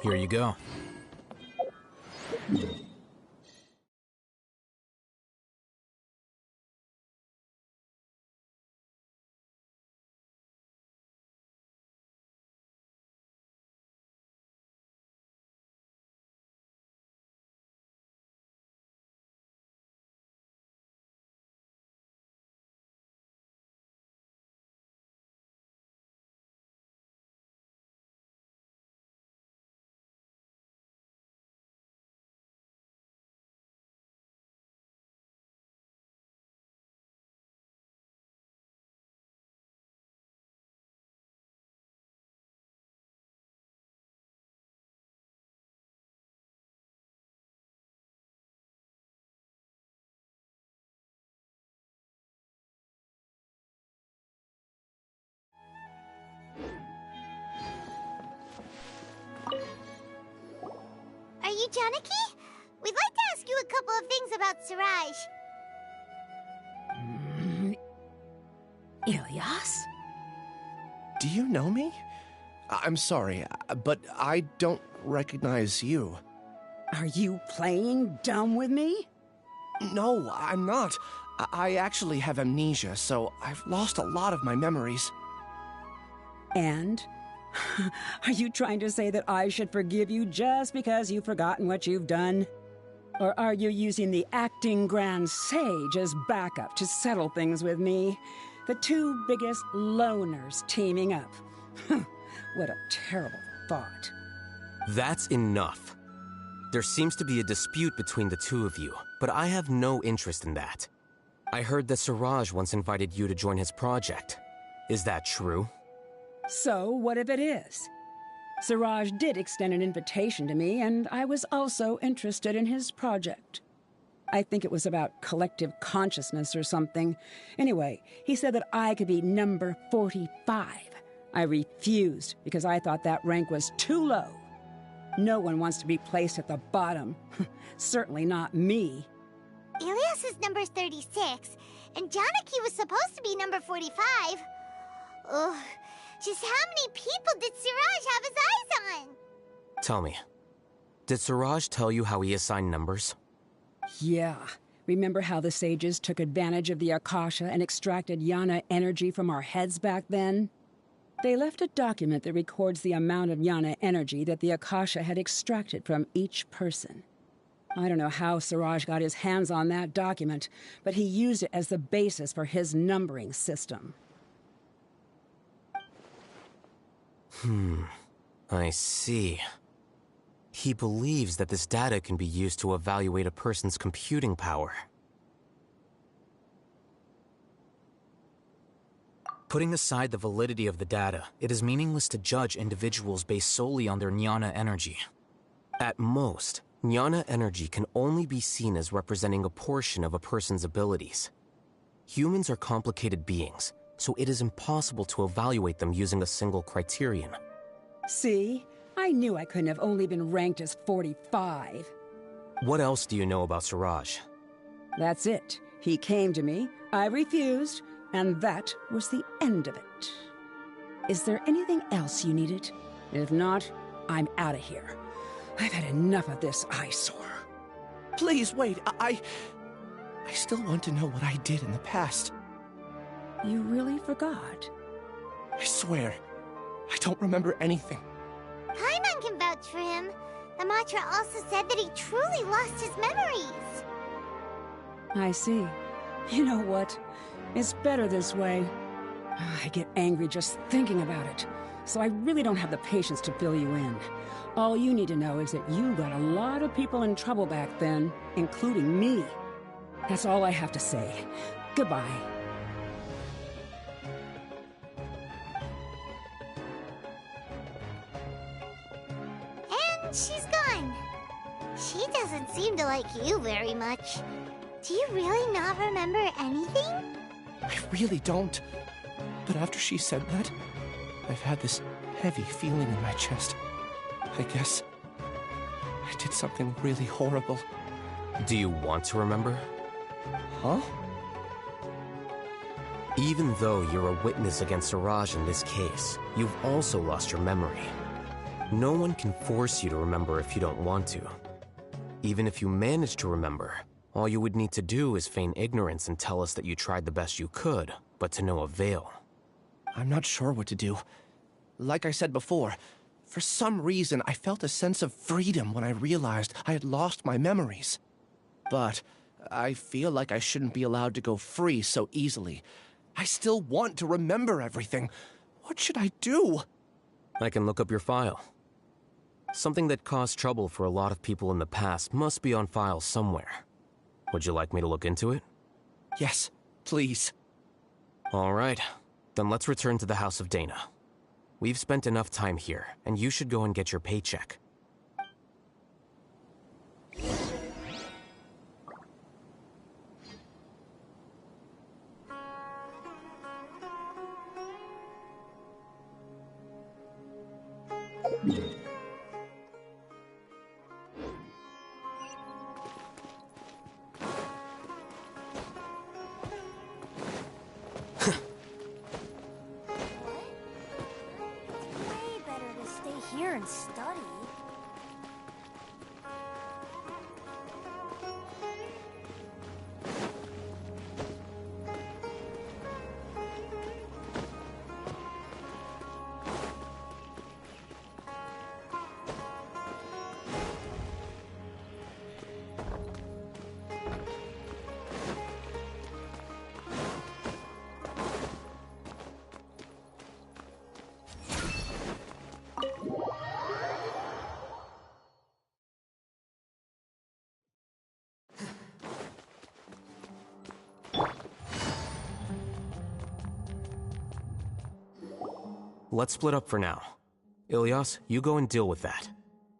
Here you go. Are you Janaki? We'd like to ask you a couple of things about Siraj. Ilyas? Do you know me? I'm sorry, but I don't recognize you. Are you playing dumb with me? No, I'm not. I actually have amnesia, so I've lost a lot of my memories. And? Are you trying to say that I should forgive you just because you've forgotten what you've done? Or are you using the acting grand sage as backup to settle things with me? The two biggest loners teaming up. What a terrible thought. That's enough. There seems to be a dispute between the two of you, but I have no interest in that. I heard that Siraj once invited you to join his project. Is that true? So, what if it is? Siraj did extend an invitation to me, and I was also interested in his project. I think it was about collective consciousness or something. Anyway, he said that I could be number 45. I refused because I thought that rank was too low. No one wants to be placed at the bottom. Certainly not me. Ilyas is number 36, and Janaki was supposed to be number 45. Ugh. Just how many people did Siraj have his eyes on? Tell me, did Siraj tell you how he assigned numbers? Yeah. Remember how the sages took advantage of the Akasha and extracted Yana energy from our heads back then? They left a document that records the amount of Yana energy that the Akasha had extracted from each person. I don't know how Siraj got his hands on that document, but he used it as the basis for his numbering system. I see. He believes that this data can be used to evaluate a person's computing power. Putting aside the validity of the data, it is meaningless to judge individuals based solely on their jnana energy. At most, jnana energy can only be seen as representing a portion of a person's abilities. Humans are complicated beings, so it is impossible to evaluate them using a single criterion. See? I knew I couldn't have only been ranked as 45. What else do you know about Siraj? That's it. He came to me, I refused, and that was the end of it. Is there anything else you needed? If not, I'm out of here. I've had enough of this eyesore. Please, wait, I still want to know what I did in the past. You really forgot? I swear, I don't remember anything. Paimon can vouch for him. The mantra also said that he truly lost his memories. I see. You know what? It's better this way. I get angry just thinking about it, so I really don't have the patience to fill you in. All you need to know is that you got a lot of people in trouble back then, including me. That's all I have to say. Goodbye. And she's gone. She doesn't seem to like you very much. Do you really not remember anything? I really don't. But after she said that, I've had this heavy feeling in my chest. I guess I did something really horrible. Do you want to remember? Huh? Even though you're a witness against Siraj in this case, you've also lost your memory. No one can force you to remember if you don't want to. Even if you manage to remember, all you would need to do is feign ignorance and tell us that you tried the best you could, but to no avail. I'm not sure what to do. Like I said before, for some reason I felt a sense of freedom when I realized I had lost my memories. But I feel like I shouldn't be allowed to go free so easily. I still want to remember everything. What should I do? I can look up your file. Something that caused trouble for a lot of people in the past must be on file somewhere. Would you like me to look into it? Yes, please. All right. Then let's return to the House of Dana. We've spent enough time here, and you should go and get your paycheck. Way better to stay here and study. Let's split up for now. Ilyas, you go and deal with that.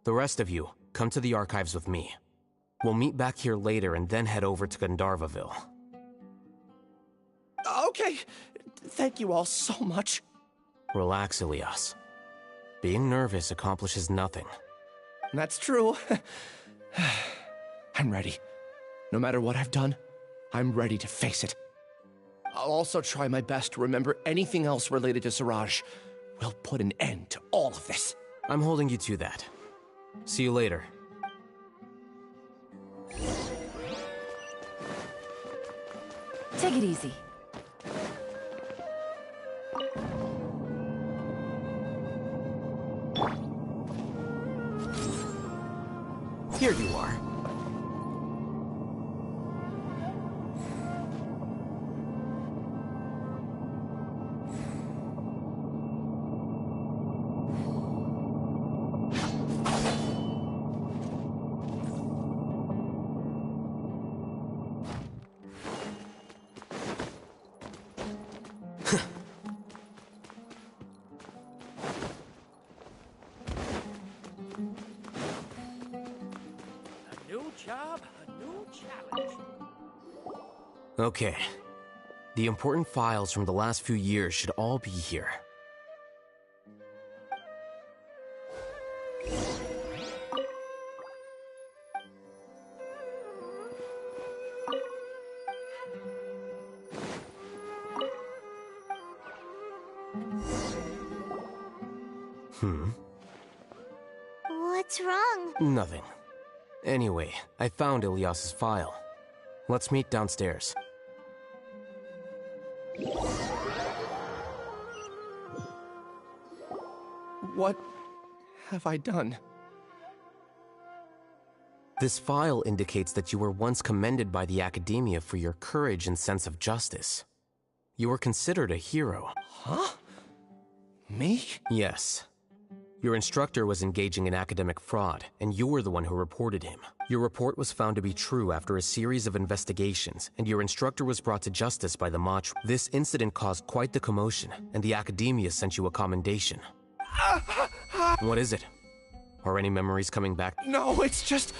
The rest of you, come to the archives with me. We'll meet back here later and then head over to Gandharvaville. Okay. Thank you all so much. Relax, Ilyas. Being nervous accomplishes nothing. That's true. I'm ready. No matter what I've done, I'm ready to face it. I'll also try my best to remember anything else related to Siraj. We'll put an end to all of this. I'm holding you to that. See you later. Take it easy. Here you are. Job, a new challenge. Okay. The important files from the last few years should all be here. What's wrong? Nothing. Anyway, I found Ilyas's file. Let's meet downstairs. What have I done? This file indicates that you were once commended by the Academia for your courage and sense of justice. You were considered a hero. Huh? Me? Yes. Your instructor was engaging in academic fraud, and you were the one who reported him. Your report was found to be true after a series of investigations, and your instructor was brought to justice by the Mach. This incident caused quite the commotion, and the Academia sent you a commendation. What is it? Are any memories coming back? No, it's just...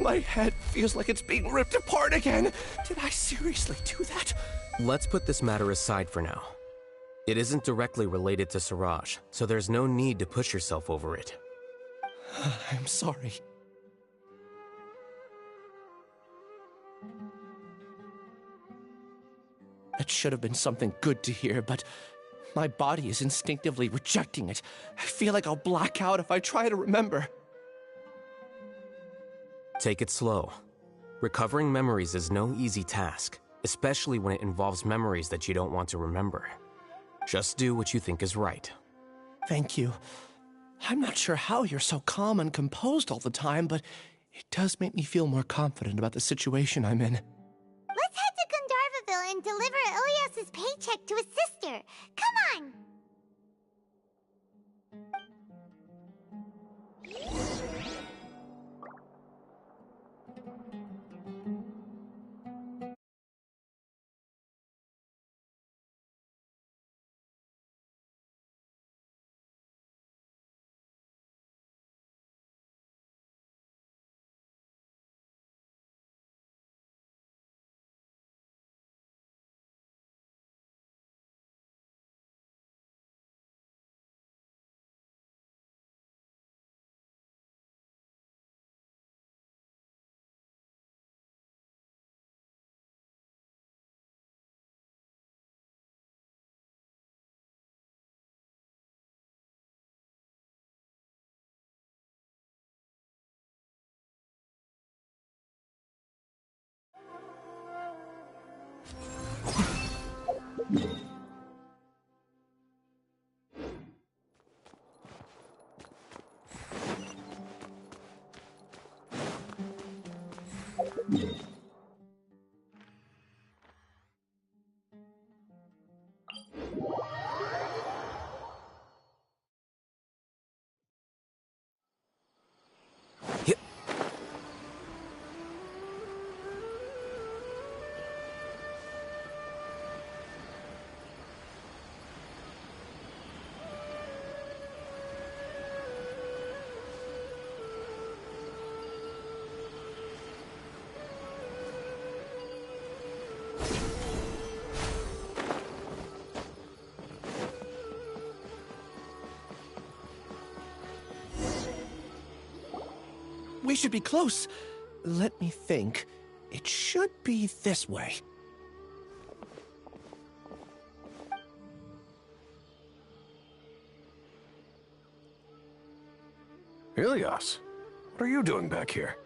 my head feels like it's being ripped apart again. Did I seriously do that? Let's put this matter aside for now. It isn't directly related to Siraj, so there's no need to push yourself over it. I'm sorry. That should have been something good to hear, but My body is instinctively rejecting it. I feel like I'll black out if I try to remember. Take it slow. Recovering memories is no easy task, especially when it involves memories that you don't want to remember. Just do what you think is right. Thank you. I'm not sure how you're so calm and composed all the time, but it does make me feel more confident about the situation I'm in. Let's head to Gandharvaville and deliver Ilias's paycheck to his sister. Come on! We should be close. Let me think. It should be this way. Ilias, what are you doing back here?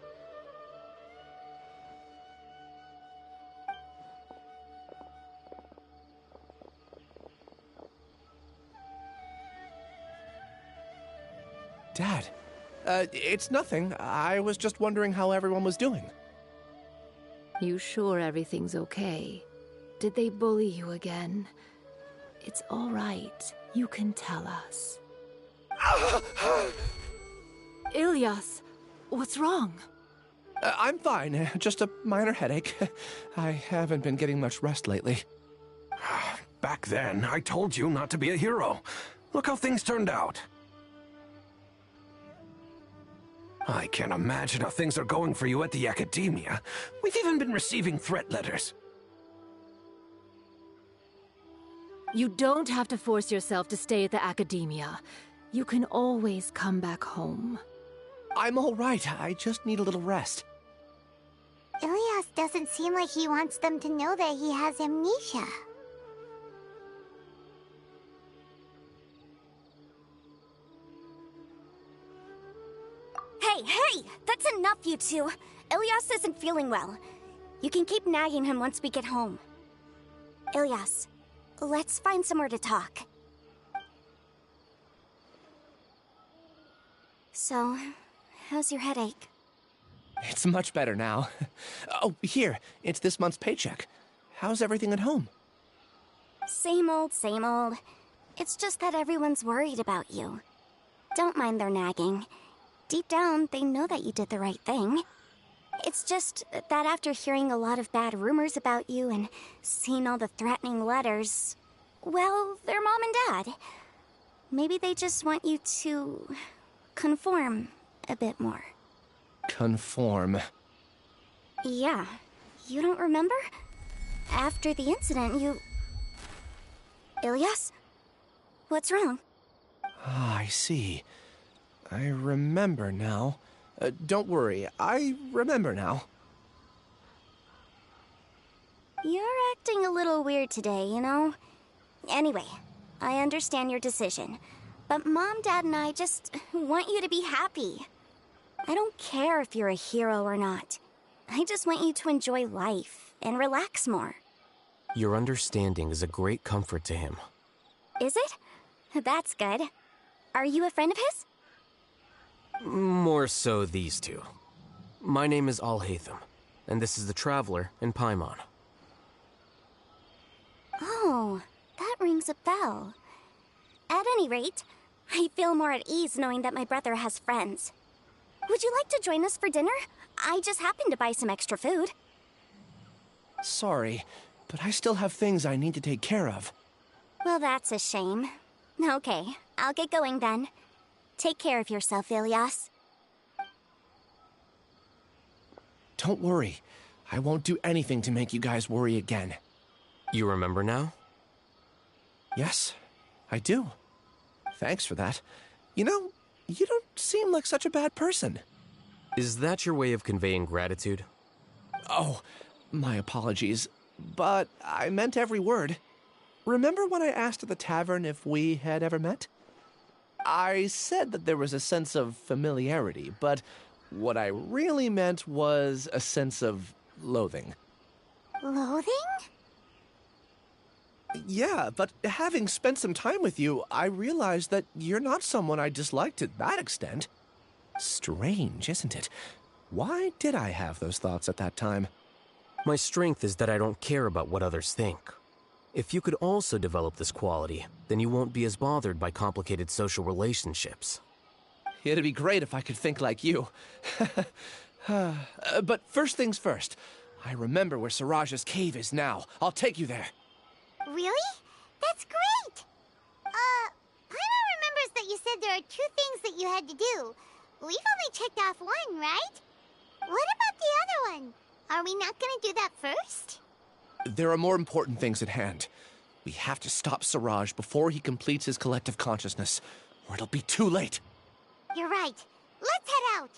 Dad, it's nothing. I was just wondering how everyone was doing. You sure everything's okay? Did they bully you again? It's all right. You can tell us. Ilias, what's wrong? I'm fine. Just a minor headache. I haven't been getting much rest lately. Back then, I told you not to be a hero. Look how things turned out. I can't imagine how things are going for you at the Academia. We've even been receiving threat letters. You don't have to force yourself to stay at the Academia. You can always come back home. I'm all right. I just need a little rest. Ilias doesn't seem like he wants them to know that he has amnesia. Hey! That's enough, you two! Ilias isn't feeling well. You can keep nagging him once we get home. Ilias, let's find somewhere to talk. So, how's your headache? It's much better now. Oh, here. It's this month's paycheck. How's everything at home? Same old, same old. It's just that everyone's worried about you. Don't mind their nagging. Deep down, they know that you did the right thing. It's just that after hearing a lot of bad rumors about you and seeing all the threatening letters, well, they're mom and dad. Maybe they just want you to conform a bit more. Conform. Yeah. You don't remember? After the incident, you... Ilias? What's wrong? Ah, I see. I remember now. Don't worry, I remember now. You're acting a little weird today, you know? Anyway, I understand your decision. But Mom, Dad, and I just want you to be happy. I don't care if you're a hero or not. I just want you to enjoy life and relax more. Your understanding is a great comfort to him. Is it? That's good. Are you a friend of his? More so these two. My name is Alhaitham, and this is the Traveler in Paimon. Oh, that rings a bell. At any rate, I feel more at ease knowing that my brother has friends. Would you like to join us for dinner? I just happened to buy some extra food. Sorry, but I still have things I need to take care of. Well, that's a shame. Okay, I'll get going then. Take care of yourself, Ilias. Don't worry. I won't do anything to make you guys worry again. You remember now? Yes, I do. Thanks for that. You know, you don't seem like such a bad person. Is that your way of conveying gratitude? Oh, my apologies. But I meant every word. Remember when I asked at the tavern if we had ever met? I said that there was a sense of familiarity, but what I really meant was a sense of loathing. Loathing? Yeah, but having spent some time with you, I realized that you're not someone I dislike to that extent. Strange, isn't it? Why did I have those thoughts at that time? My strength is that I don't care about what others think. If you could also develop this quality, then you won't be as bothered by complicated social relationships. It'd be great if I could think like you. But first things first. I remember where Siraj's cave is now. I'll take you there. Really? That's great! Paimon remembers that you said there are 2 things that you had to do. We've only checked off 1, right? What about the other one? Are we not gonna do that first? There are more important things at hand. We have to stop Siraj before he completes his collective consciousness, or it'll be too late. You're right. Let's head out.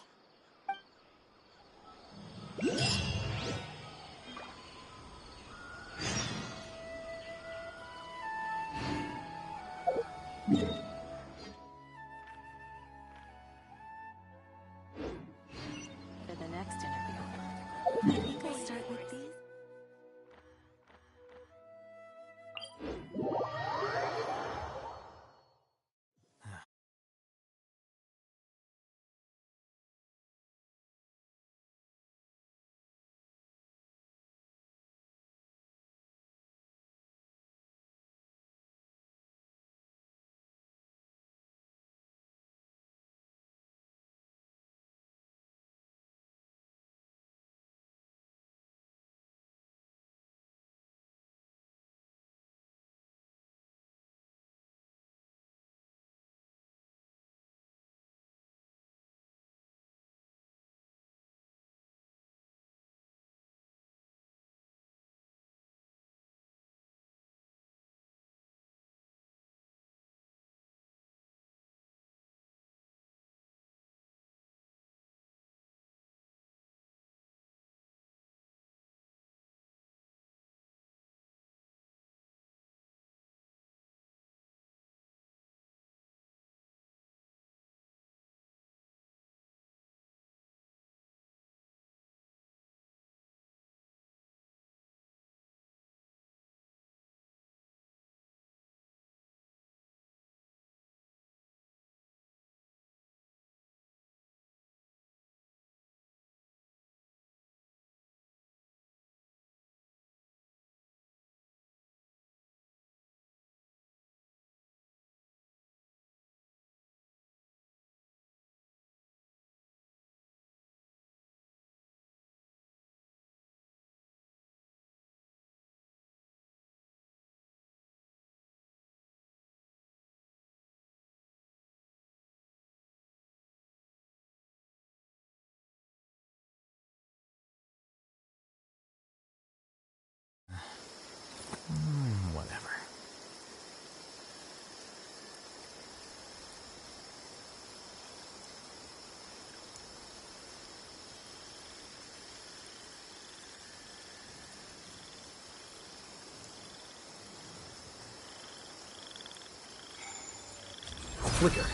flicker.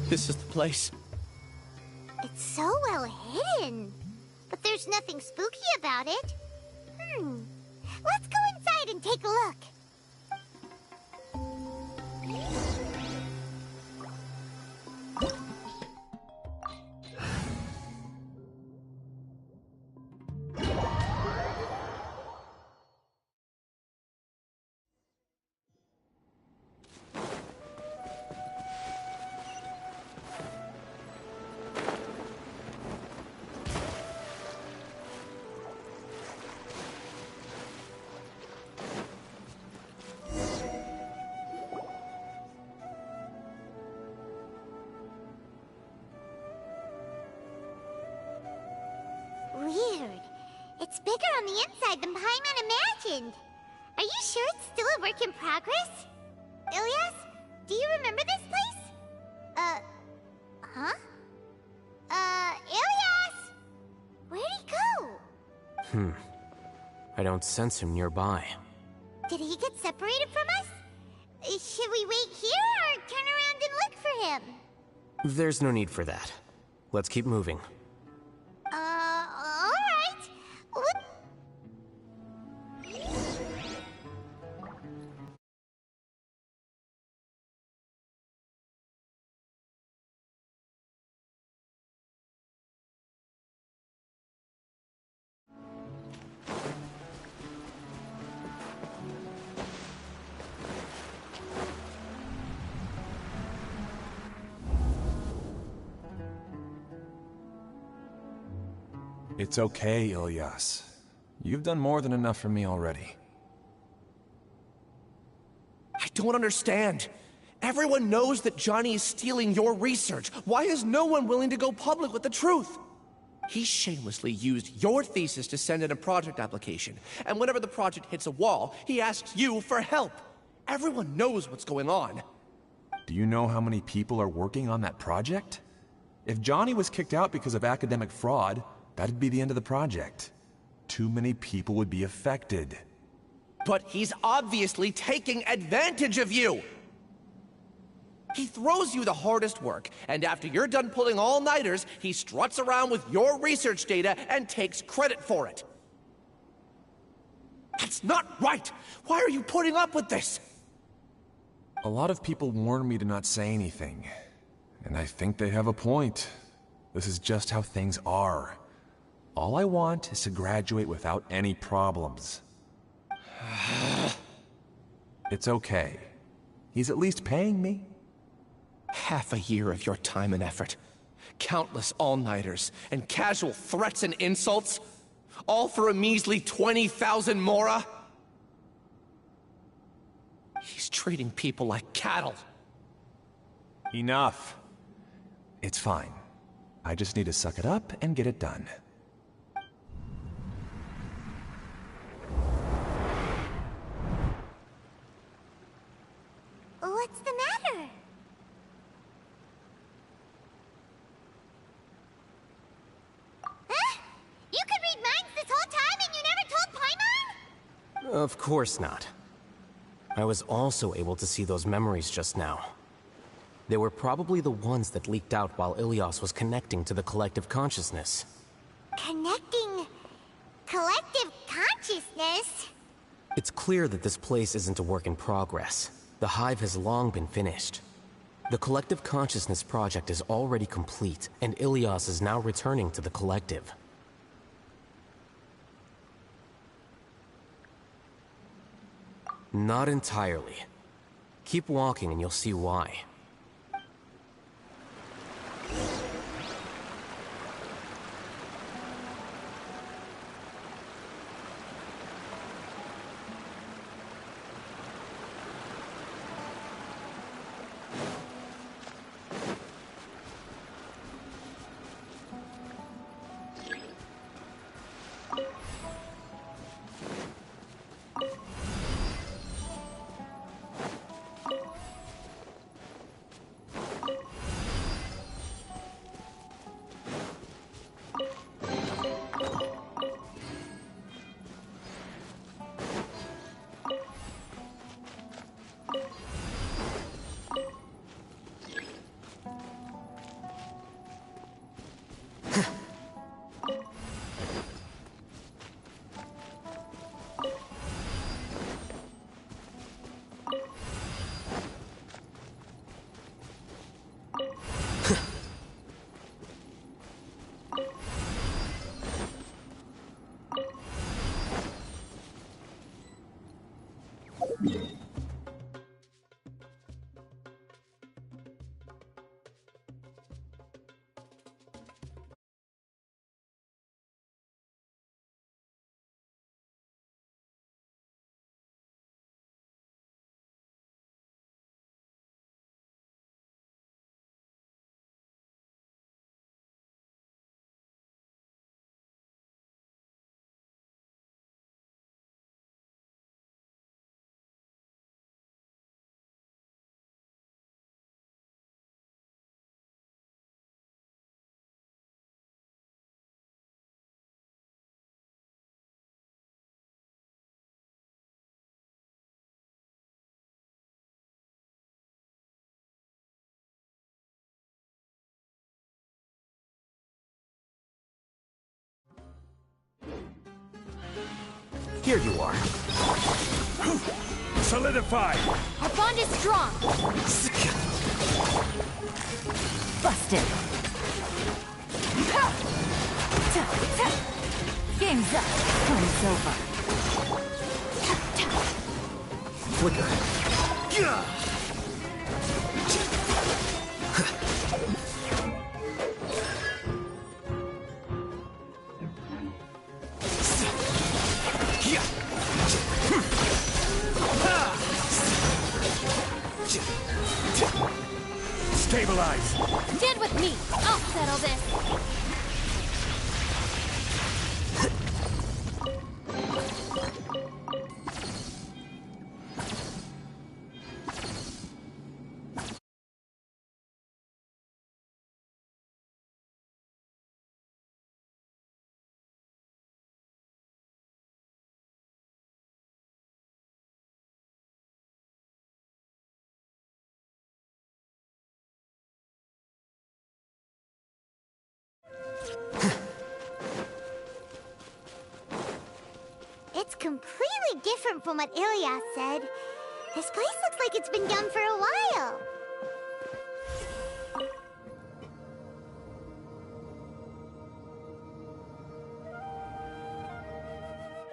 This is the place. It's so well hidden. But there's nothing spooky about it. Let's go inside and take a look. Weird. It's bigger on the inside than Paimon imagined. Are you sure it's still a work in progress? Ilias, do you remember this place? Huh? Ilias! Where'd he go? I don't sense him nearby. Did he get separated from us? Should we wait here or turn around and look for him? There's no need for that. Let's keep moving. All right. It's okay, Ilias. You've done more than enough for me already. I don't understand. Everyone knows that Johnny is stealing your research. Why is no one willing to go public with the truth? He shamelessly used your thesis to send in a project application, and whenever the project hits a wall, he asks you for help. Everyone knows what's going on. Do you know how many people are working on that project? If Johnny was kicked out because of academic fraud, that'd be the end of the project. Too many people would be affected. But he's obviously taking advantage of you! He throws you the hardest work, and after you're done pulling all-nighters, he struts around with your research data and takes credit for it. That's not right! Why are you putting up with this? A lot of people warn me to not say anything, and I think they have a point. This is just how things are. All I want is to graduate without any problems. It's okay. He's at least paying me. Half a year of your time and effort. Countless all-nighters, and casual threats and insults. All for a measly 20,000 mora? He's treating people like cattle. Enough. It's fine. I just need to suck it up and get it done. What's the matter? Huh? You could read minds this whole time and you never told Paimon? Of course not. I was also able to see those memories just now. They were probably the ones that leaked out while Ilias was connecting to the collective consciousness. Connecting collective consciousness? It's clear that this place isn't a work in progress. The hive has long been finished. The collective consciousness project is already complete, and Ilias is now returning to the collective. Not entirely. Keep walking and you'll see why. Here you are. Solidify! Our bond is strong. Busted. Game's up. Fun's over. Flicker. Stabilize! Stand with me. I'll settle this. It's completely different from what Ilias said. This place looks like it's been done for a while.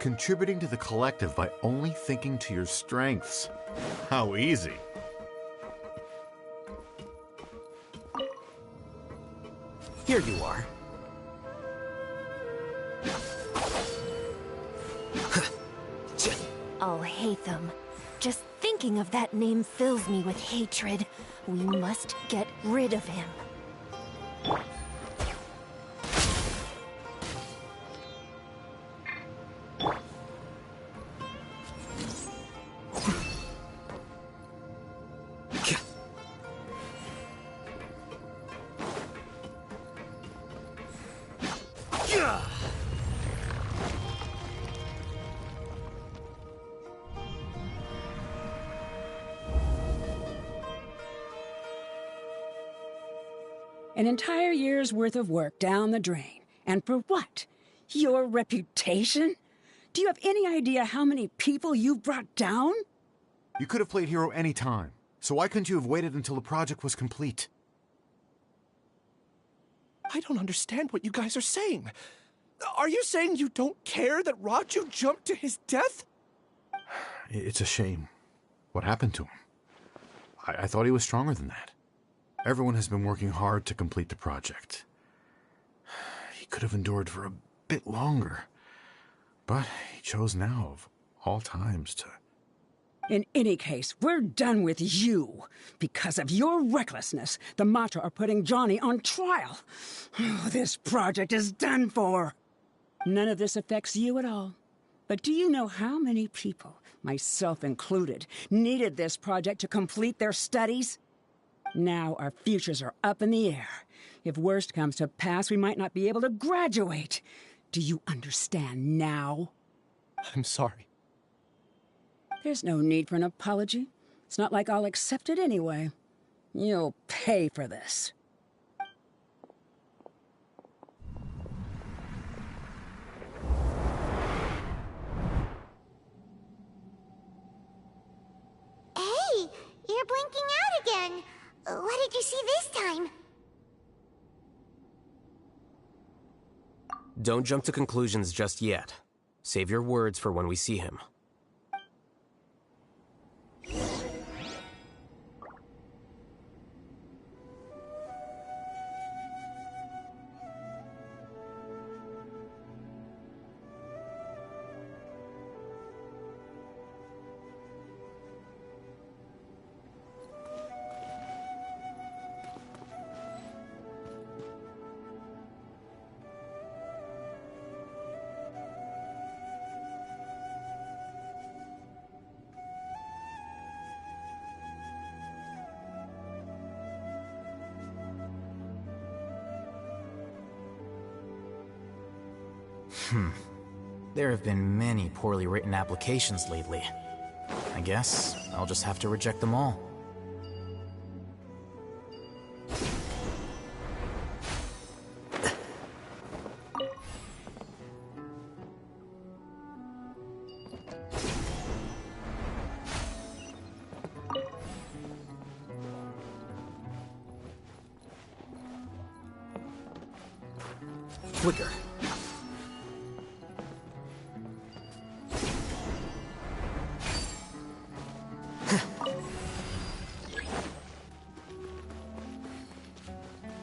Contributing to the collective by only thinking to your strengths. How easy. Here you are. Alhaitham. Just thinking of that name fills me with hatred. We must get rid of him. An entire year's worth of work down the drain. And for what? Your reputation? Do you have any idea how many people you've brought down? You could have played hero any time, so why couldn't you have waited until the project was complete? I don't understand what you guys are saying. Are you saying you don't care that Raju jumped to his death? It's a shame. What happened to him? I thought he was stronger than that. Everyone has been working hard to complete the project. He could have endured for a bit longer. But he chose now, of all times, to... In any case, we're done with you. Because of your recklessness, the Matra are putting Johnny on trial. This project is done for. None of this affects you at all. But do you know how many people, myself included, needed this project to complete their studies? Now our futures are up in the air. If worst comes to pass, we might not be able to graduate. Do you understand now? I'm sorry. There's no need for an apology. It's not like I'll accept it anyway. You'll pay for this. Hey, you're blinking out again. What did you see this time? Don't jump to conclusions just yet. Save your words for when we see him. There have been many poorly written applications lately. I guess I'll just have to reject them all. quicker.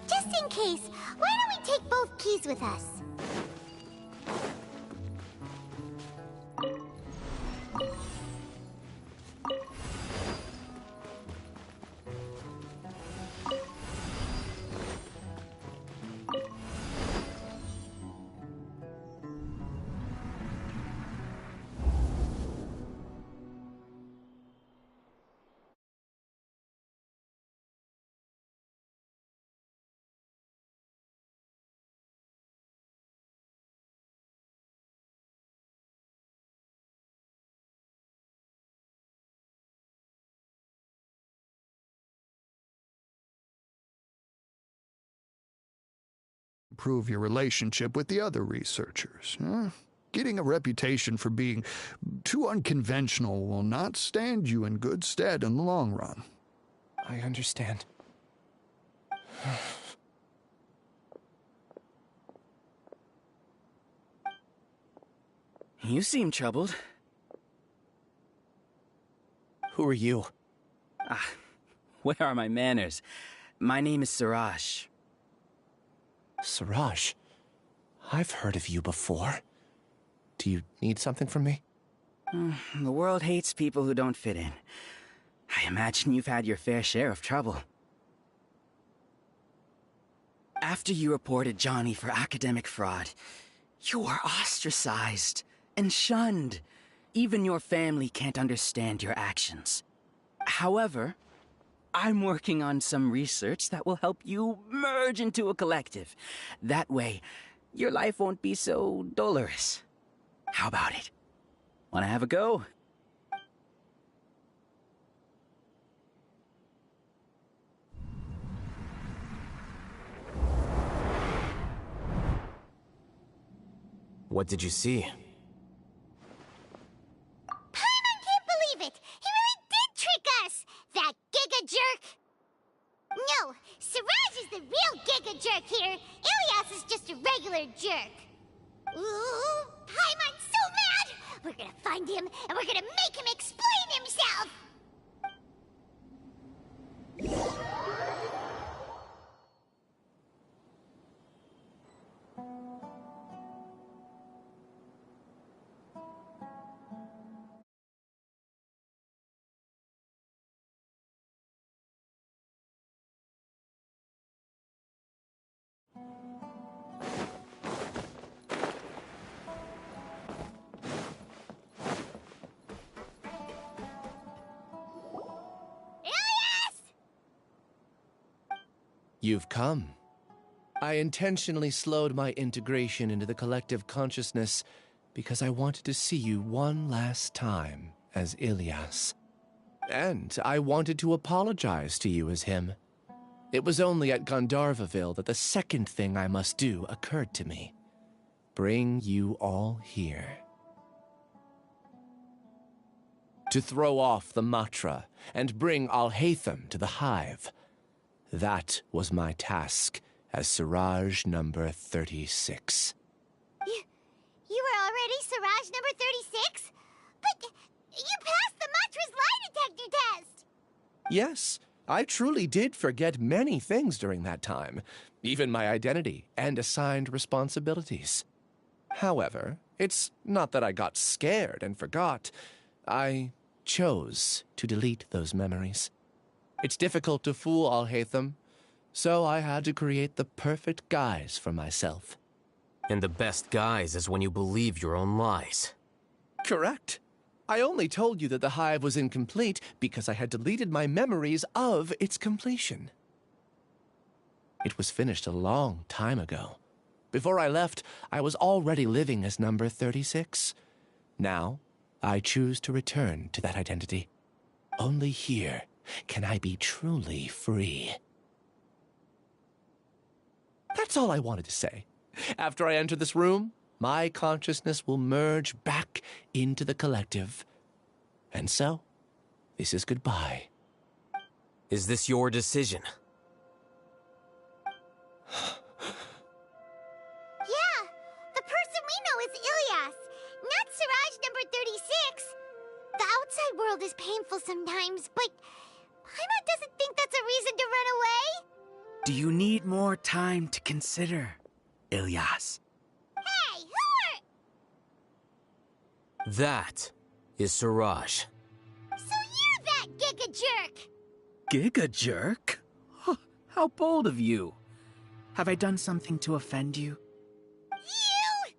Just in case, why don't we take both keys with us? Improve your relationship with the other researchers. Huh? Getting a reputation for being too unconventional will not stand you in good stead in the long run. I understand. You seem troubled. Who are you? Where are my manners? My name is Siraj. Siraj? I've heard of you before. Do you need something from me? The world hates people who don't fit in. I imagine you've had your fair share of trouble. After you reported Johnny for academic fraud, you were ostracized and shunned. Even your family can't understand your actions. However, I'm working on some research that will help you merge into a collective. That way, your life won't be so dolorous. How about it? Wanna have a go? What did you see? Paimon can't believe it! He really did trick us! That Giga Jerk! No, Siraj is the real Giga Jerk here. Ilias is just a regular jerk. Ooh, Paimon's so mad! We're gonna find him, and we're gonna make him explain himself! You've come. I intentionally slowed my integration into the collective consciousness because I wanted to see you one last time as Ilias. And I wanted to apologize to you as him. It was only at Gandharvaville that the second thing I must do occurred to me. Bring you all here. To throw off the Matra and bring Alhaitham to the hive. That was my task as Siraj number 36. You were already Siraj number 36? But you passed the Matra's lie detector test! Yes, I truly did forget many things during that time, even my identity and assigned responsibilities. However, it's not that I got scared and forgot. I chose to delete those memories. It's difficult to fool Alhaitham, so I had to create the perfect guise for myself. And the best guise is when you believe your own lies. Correct. I only told you that the hive was incomplete because I had deleted my memories of its completion. It was finished a long time ago. Before I left, I was already living as number 36. Now, I choose to return to that identity. Only here can I be truly free. That's all I wanted to say. After I enter this room, my consciousness will merge back into the collective. And so, this is goodbye. Is this your decision? Yeah, world is painful sometimes, but Paimon doesn't think that's a reason to run away. Do you need more time to consider, Ilyas? Hey, who are... That is Siraj. So you're that Giga Jerk! Giga Jerk? Huh, how bold of you. Have I done something to offend you? You!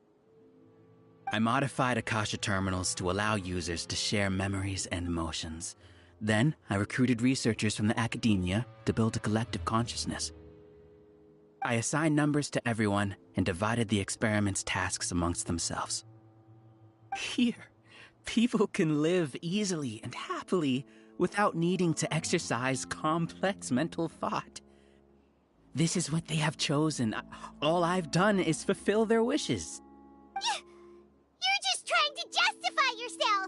I modified Akasha terminals to allow users to share memories and emotions. Then, I recruited researchers from the academia to build a collective consciousness. I assigned numbers to everyone and divided the experiment's tasks amongst themselves. Here, people can live easily and happily without needing to exercise complex mental thought. This is what they have chosen. All I've done is fulfill their wishes. You're just trying to justify yourself!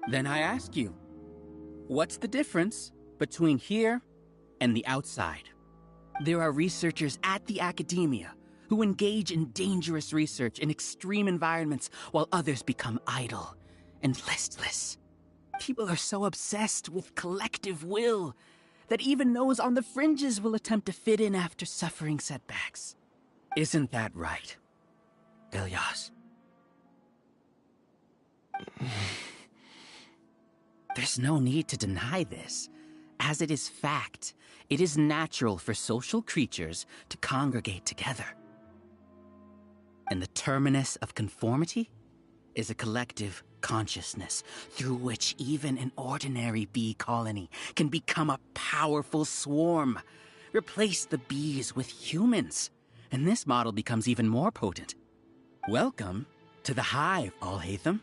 Then I ask you, what's the difference between here and the outside? There are researchers at the academia who engage in dangerous research in extreme environments while others become idle and listless. People are so obsessed with collective will that even those on the fringes will attempt to fit in after suffering setbacks. Isn't that right, Ilyas? There's no need to deny this, as it is fact. It is natural for social creatures to congregate together. And the terminus of conformity is a collective consciousness through which even an ordinary bee colony can become a powerful swarm. Replace the bees with humans, and this model becomes even more potent. Welcome to the hive, Alhaitham.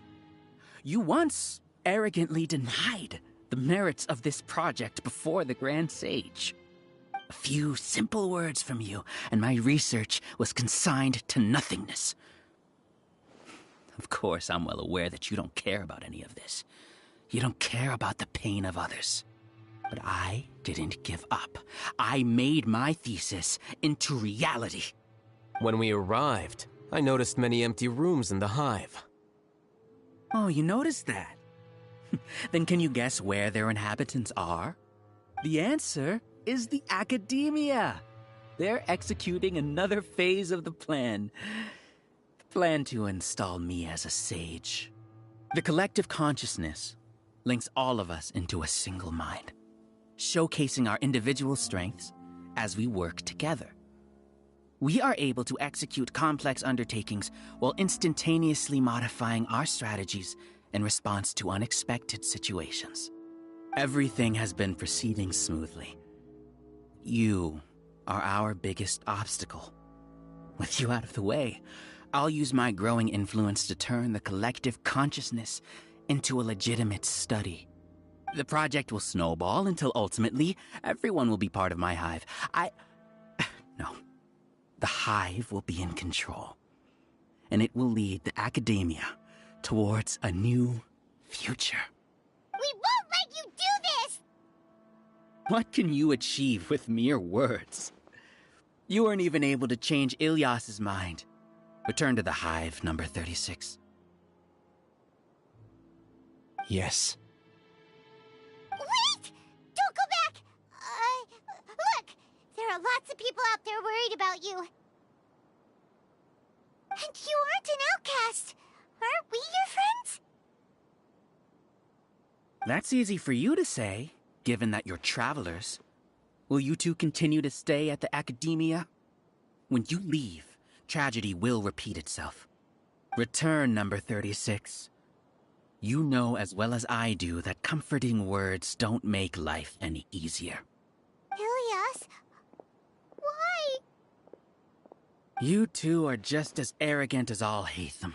You once arrogantly denied the merits of this project before the Grand Sage. A few simple words from you, and my research was consigned to nothingness. Of course, I'm well aware that you don't care about any of this. You don't care about the pain of others. But I didn't give up. I made my thesis into reality. When we arrived, I noticed many empty rooms in the hive. Oh, you noticed that? Then can you guess where their inhabitants are? The answer is the academia. They're executing another phase of the plan. The plan to install me as a sage. The collective consciousness links all of us into a single mind, showcasing our individual strengths as we work together. We are able to execute complex undertakings while instantaneously modifying our strategies in response to unexpected situations. Everything has been proceeding smoothly. You are our biggest obstacle. With you out of the way, I'll use my growing influence to turn the collective consciousness into a legitimate study. The project will snowball until ultimately everyone will be part of my hive. No. The hive will be in control, and it will lead the academia towards a new future. We won't let you do this! What can you achieve with mere words? You weren't even able to change Ilyas's mind. Return to the hive, number 36. Yes. Wait! Don't go back! Look! There are lots of people out there worried about you. And you aren't an outcast. Aren't we your friends? That's easy for you to say, given that you're travelers. Will you two continue to stay at the academia? When you leave, tragedy will repeat itself. Return, number 36. You know as well as I do that comforting words don't make life any easier. Ilyas? Why? You two are just as arrogant as Alhaitham.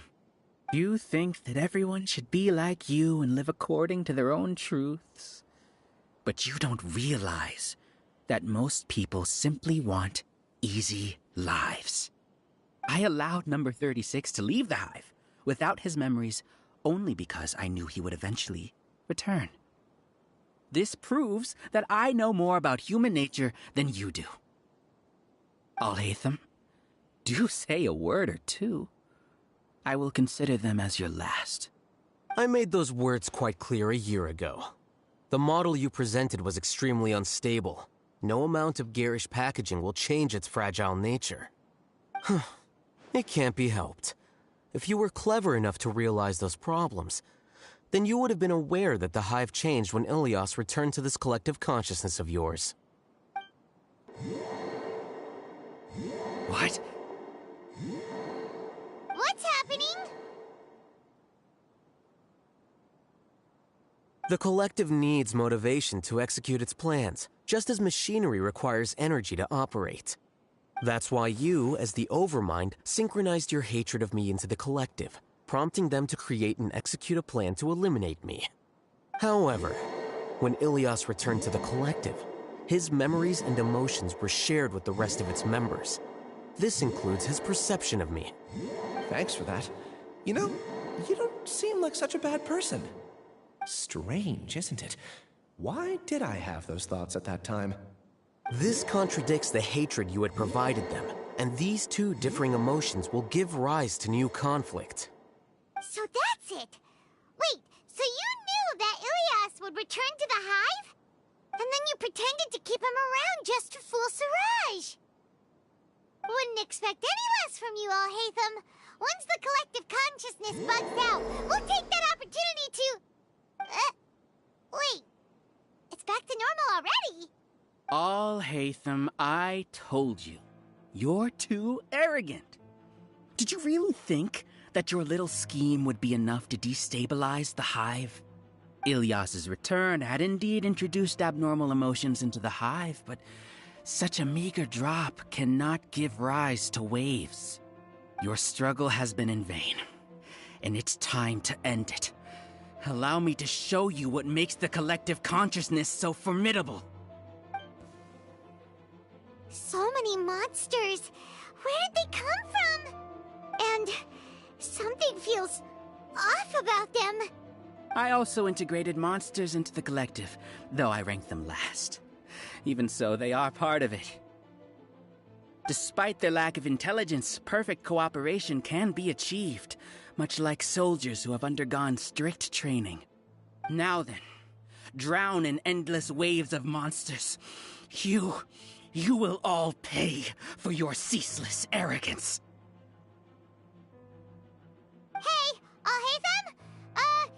You think that everyone should be like you and live according to their own truths. But you don't realize that most people simply want easy lives. I allowed number 36 to leave the hive without his memories only because I knew he would eventually return. This proves that I know more about human nature than you do. Alhaitham, do say a word or two. I will consider them as your last. I made those words quite clear a year ago. The model you presented was extremely unstable. No amount of garish packaging will change its fragile nature. It can't be helped. If you were clever enough to realize those problems, then you would have been aware that the Hive changed when Ilias returned to this collective consciousness of yours. What? What's happening? The collective needs motivation to execute its plans, just as machinery requires energy to operate. That's why you, as the Overmind, synchronized your hatred of me into the collective, prompting them to create and execute a plan to eliminate me. However, when Ilias returned to the collective, his memories and emotions were shared with the rest of its members. This includes his perception of me. Thanks for that. You know, you don't seem like such a bad person. Strange, isn't it? Why did I have those thoughts at that time? This contradicts the hatred you had provided them, and these two differing emotions will give rise to new conflict. So that's it. Wait, so you knew that Ilias would return to the Hive? And then you pretended to keep him around just to fool Siraj. Wouldn't expect any less from you, Alhaitham. Once the collective consciousness bugs out, we'll take that opportunity to... wait. It's back to normal already. Alhaitham, I told you. You're too arrogant. Did you really think that your little scheme would be enough to destabilize the Hive? Ilias's return had indeed introduced abnormal emotions into the Hive, but such a meager drop cannot give rise to waves. Your struggle has been in vain, and it's time to end it. Allow me to show you what makes the collective consciousness so formidable. So many monsters. Where did they come from? And something feels off about them. I also integrated monsters into the collective, though I ranked them last. Even so, they are part of it. Despite their lack of intelligence, perfect cooperation can be achieved, much like soldiers who have undergone strict training. Now then, drown in endless waves of monsters. You will all pay for your ceaseless arrogance. Hey, Alhaitham?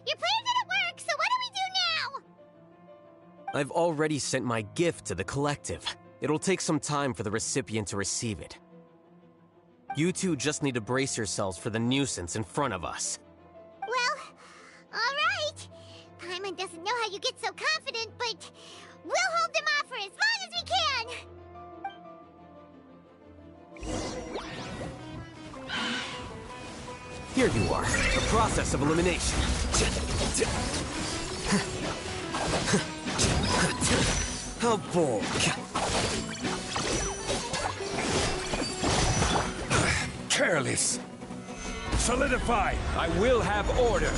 Your plan didn't work, so what do we do now? I've already sent my gift to the collective. It'll take some time for the recipient to receive it. You two just need to brace yourselves for the nuisance in front of us. Well, alright. Paimon doesn't know how you get so confident, but we'll hold them off for as long as we can. Here you are, the process of elimination. How bold. Careless. Solidify. I will have order.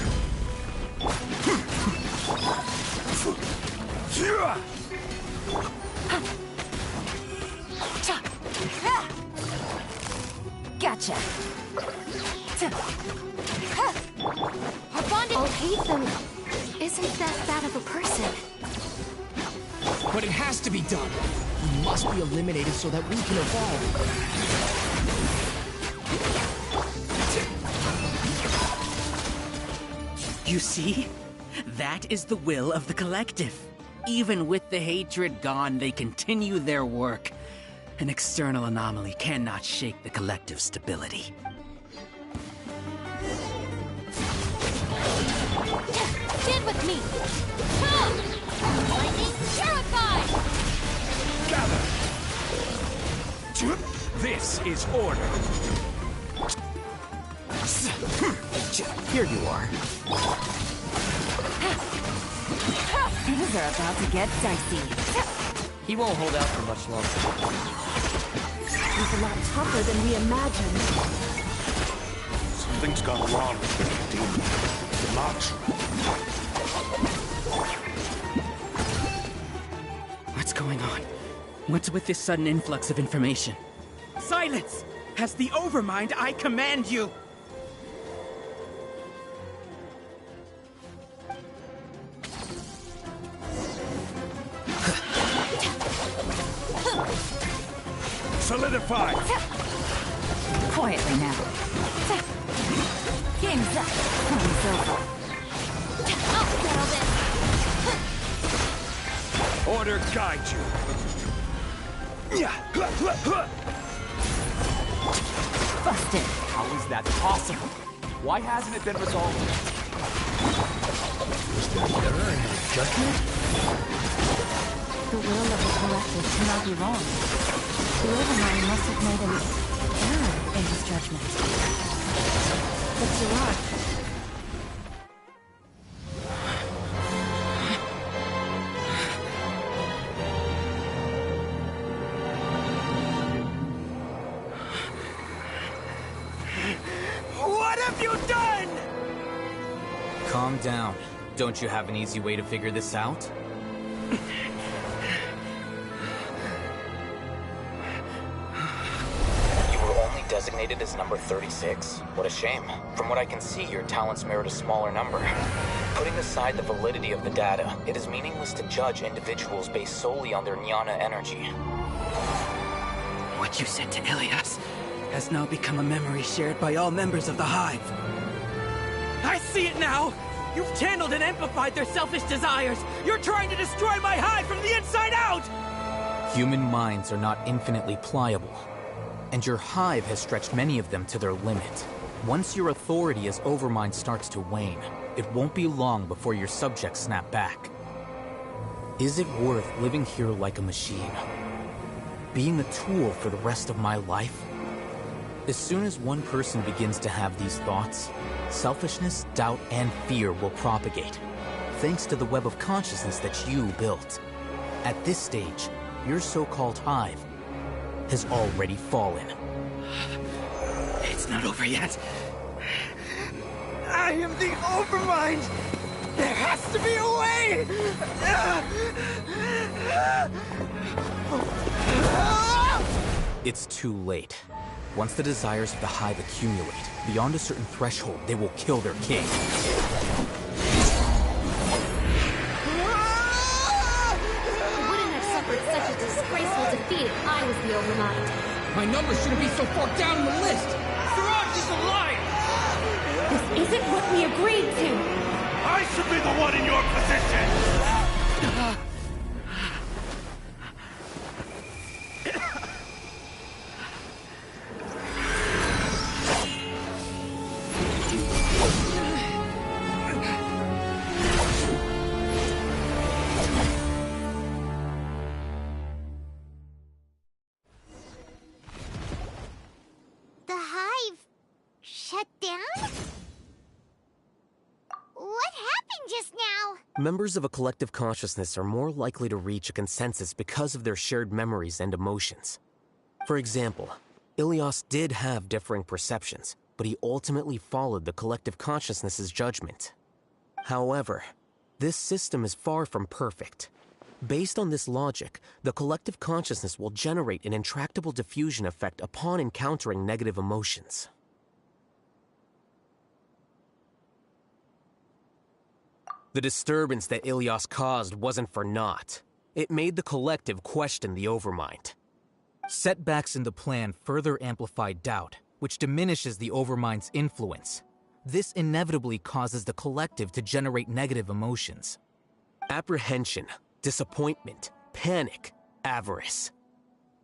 Gotcha. Our bonded... Alhaitham isn't that of a person. But it has to be done. We must be eliminated so that we can evolve. You see? That is the will of the collective. Even with the hatred gone, they continue their work. An external anomaly cannot shake the collective's stability. Stand with me! Come! Lightning terrified! Gather! This is order. Here you are. Things are about to get dicey. He won't hold out for much longer. He's a lot tougher than we imagined. Something's gone wrong with the Academia. What's going on? What's with this sudden influx of information? Silence! As the Overmind, I command you! occupied! Quietly now. Game's up. Time's over. I'll settle this. Order guide you. Busted. How is that possible? Why hasn't it been resolved? Was there error in his judgment? The will of the collective cannot be wrong. The Overmind must have made an error in his judgment. But Siraj... What have you done? Calm down. Don't you have an easy way to figure this out? You were only designated as number 36? What a shame. From what I can see, your talents merit a smaller number. Putting aside the validity of the data, it is meaningless to judge individuals based solely on their jnana energy. What you said to Ilias has now become a memory shared by all members of the Hive. I see it now! You've channeled and amplified their selfish desires! You're trying to destroy my Hive from the inside out! Human minds are not infinitely pliable, and your Hive has stretched many of them to their limit. Once your authority as Overmind starts to wane, it won't be long before your subjects snap back. Is it worth living here like a machine? Being a tool for the rest of my life? As soon as one person begins to have these thoughts, selfishness, doubt, and fear will propagate, thanks to the web of consciousness that you built. At this stage, your so-called Hive has already fallen. It's not over yet. I am the Overmind! There has to be a way! It's too late. Once the desires of the Hive accumulate, beyond a certain threshold, they will kill their king. I wouldn't have suffered such a disgraceful defeat if I was the Overmind. My number shouldn't be so far down the list! Siraj is alive! This isn't what we agreed to! I should be the one in your position! The Hive shut down? What happened just now? Members of a collective consciousness are more likely to reach a consensus because of their shared memories and emotions. For example, Ilias did have differing perceptions, but he ultimately followed the collective consciousness's judgment. However, this system is far from perfect. Based on this logic, the collective consciousness will generate an intractable diffusion effect upon encountering negative emotions. The disturbance that Ilias caused wasn't for naught. It made the collective question the Overmind. Setbacks in the plan further amplified doubt, which diminishes the Overmind's influence. This inevitably causes the collective to generate negative emotions. Apprehension, disappointment, panic, avarice.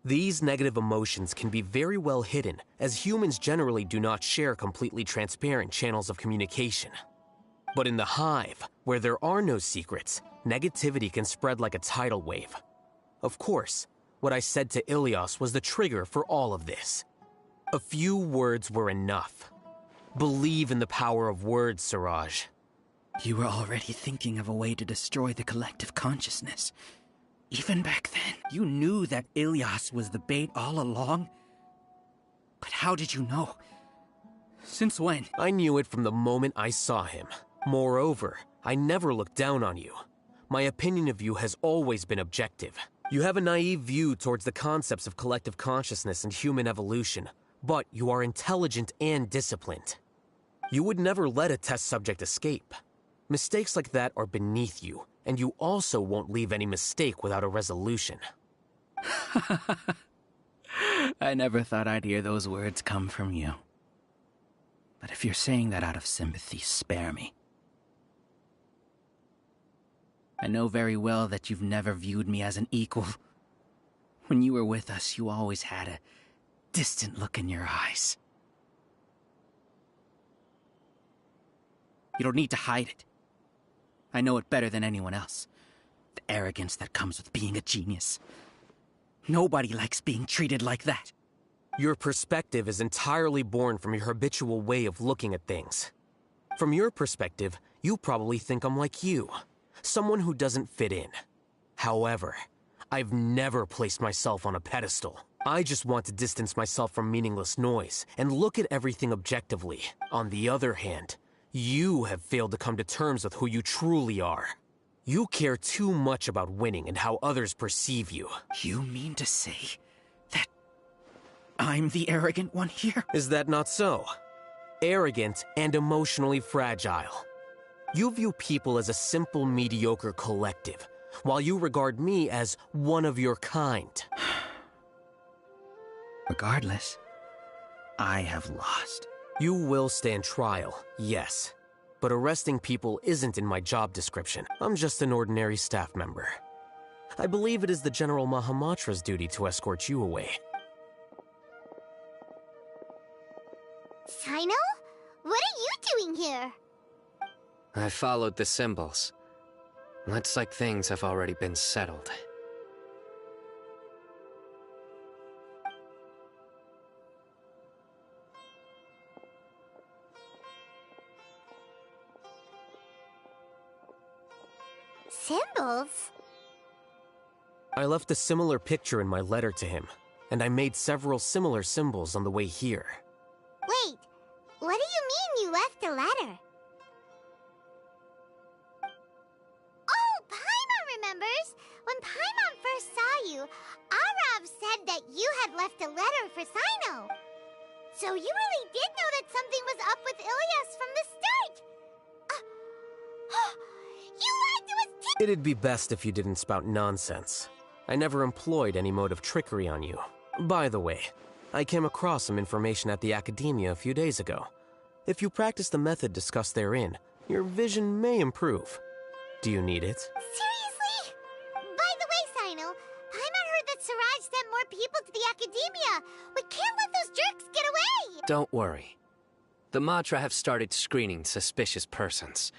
These negative emotions can be very well hidden, as humans generally do not share completely transparent channels of communication. But in the Hive, where there are no secrets, negativity can spread like a tidal wave. Of course, what I said to Ilias was the trigger for all of this. A few words were enough. Believe in the power of words, Siraj. You were already thinking of a way to destroy the collective consciousness. Even back then, you knew that Ilias was the bait all along? But how did you know? Since when? I knew it from the moment I saw him. Moreover, I never looked down on you. My opinion of you has always been objective. You have a naive view towards the concepts of collective consciousness and human evolution, but you are intelligent and disciplined. You would never let a test subject escape. Mistakes like that are beneath you, and you also won't leave any mistake without a resolution. I never thought I'd hear those words come from you. But if you're saying that out of sympathy, spare me. I know very well that you've never viewed me as an equal. When you were with us, you always had a distant look in your eyes. You don't need to hide it. I know it better than anyone else. The arrogance that comes with being a genius. Nobody likes being treated like that. Your perspective is entirely born from your habitual way of looking at things. From your perspective, you probably think I'm like you. Someone who doesn't fit in. However, I've never placed myself on a pedestal. I just want to distance myself from meaningless noise and look at everything objectively. On the other hand, you have failed to come to terms with who you truly are. You care too much about winning and how others perceive you. You mean to say that I'm the arrogant one here? Is that not so? Arrogant and emotionally fragile. You view people as a simple, mediocre collective, while you regard me as one of your kind. Regardless, I have lost. You will stand trial, yes. But arresting people isn't in my job description. I'm just an ordinary staff member. I believe it is the General Mahamatra's duty to escort you away. Sino? What are you doing here? I followed the symbols. Looks like things have already been settled. Symbols? I left a similar picture in my letter to him, and I made several similar symbols on the way here. Wait, what do you mean you left a letter? Oh, Paimon remembers! When Paimon first saw you, Arav said that you had left a letter for Sino. So you really did know that something was up with Ilias from the start! You lied to us too! It'd be best if you didn't spout nonsense. I never employed any mode of trickery on you. By the way, I came across some information at the Academia a few days ago. If you practice the method discussed therein, your vision may improve. Do you need it? Seriously? By the way, Sino, Paimon heard that Siraj sent more people to the Academia. We can't let those jerks get away! Don't worry. The Matra have started screening suspicious persons,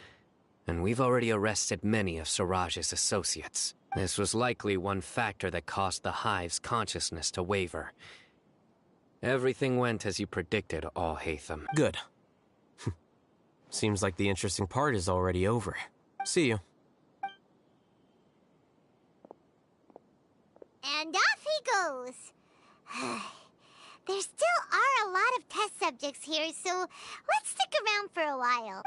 and we've already arrested many of Siraj's associates. This was likely one factor that caused the Hive's consciousness to waver. Everything went as you predicted, Alhaitham. Good. Seems like the interesting part is already over. See you. And off he goes. There still are a lot of test subjects here, so let's stick around for a while.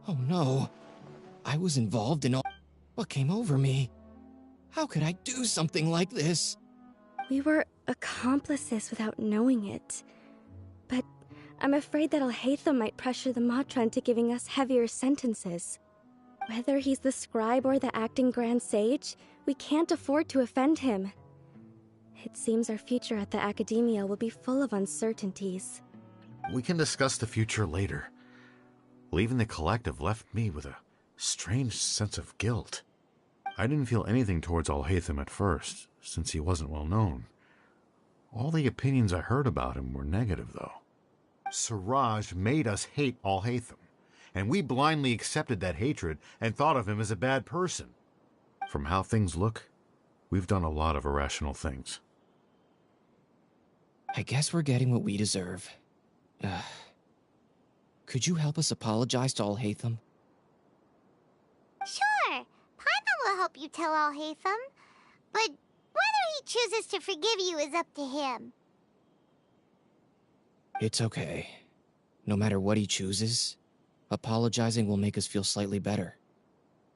Oh no. I was involved in all... What came over me? How could I do something like this? We were accomplices without knowing it. But I'm afraid that Alhaitham might pressure the Matra into giving us heavier sentences. Whether he's the scribe or the acting Grand Sage, we can't afford to offend him. It seems our future at the Academia will be full of uncertainties. We can discuss the future later. Leaving the collective left me with a strange sense of guilt. I didn't feel anything towards Alhaitham at first, since he wasn't well known. All the opinions I heard about him were negative, though. Siraj made us hate Alhaitham, and we blindly accepted that hatred and thought of him as a bad person. From how things look, we've done a lot of irrational things. I guess we're getting what we deserve. Could you help us apologize to Alhaitham? Sure. Paimon will help you tell Alhaitham. But whether he chooses to forgive you is up to him. It's okay. No matter what he chooses, apologizing will make us feel slightly better.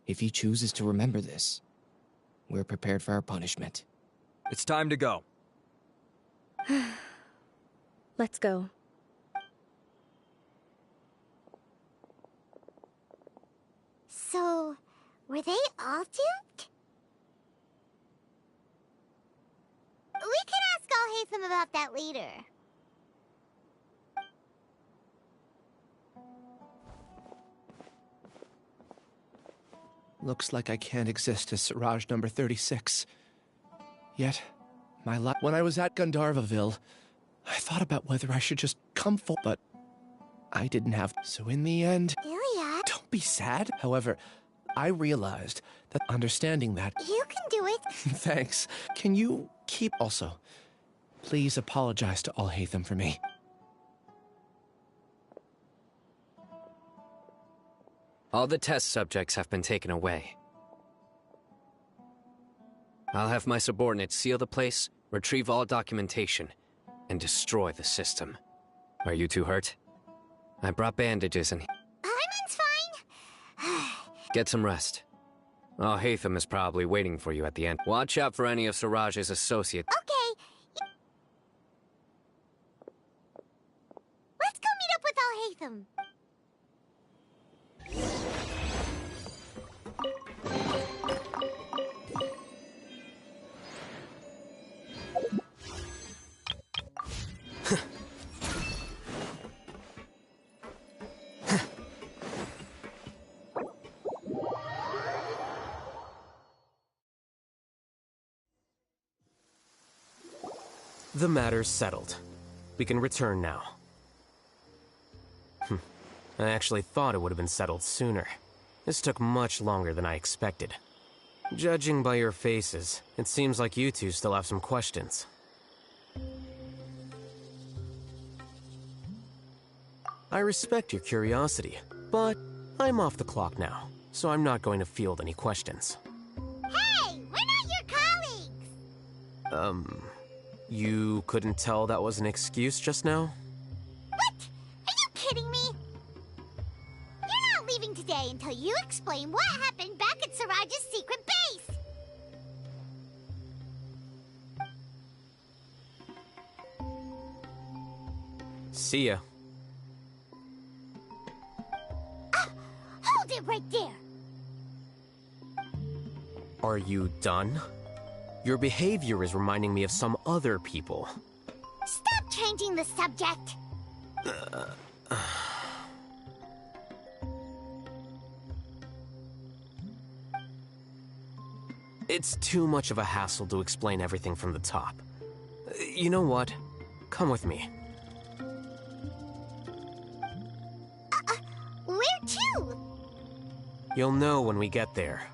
If he chooses to remember this, we're prepared for our punishment. It's time to go. Let's go. So, were they all duped? We can ask Alhaitham about that later. Looks like I can't exist as Siraj number 36. Yet, when I was at Gandharvaville, I thought about whether I should just come forward, but I didn't have. So in the end... Iliad? Don't be sad. However, I realized that understanding that... You can do it. Thanks. Can you keep... Also, please apologize to Alhaitham for me. All the test subjects have been taken away. I'll have my subordinates seal the place, retrieve all documentation, and destroy the system. Are you too hurt? I brought bandages and... Paimon's fine. Get some rest. Alhaitham is probably waiting for you at the end. Watch out for any of Siraj's associates. Okay. Let's go meet up with Alhaitham. The matter's settled. We can return now. I actually thought it would have been settled sooner. This took much longer than I expected. Judging by your faces, it seems like you two still have some questions. I respect your curiosity, but I'm off the clock now, so I'm not going to field any questions. Hey, we're not your colleagues! You couldn't tell that was an excuse just now? What? Are you kidding me? You're not leaving today until you explain what happened back at Siraj's secret base! See ya. Hold it right there! Are you done? Your behavior is reminding me of some other people. Stop changing the subject! It's too much of a hassle to explain everything from the top. You know what? Come with me. Where to? You'll know when we get there.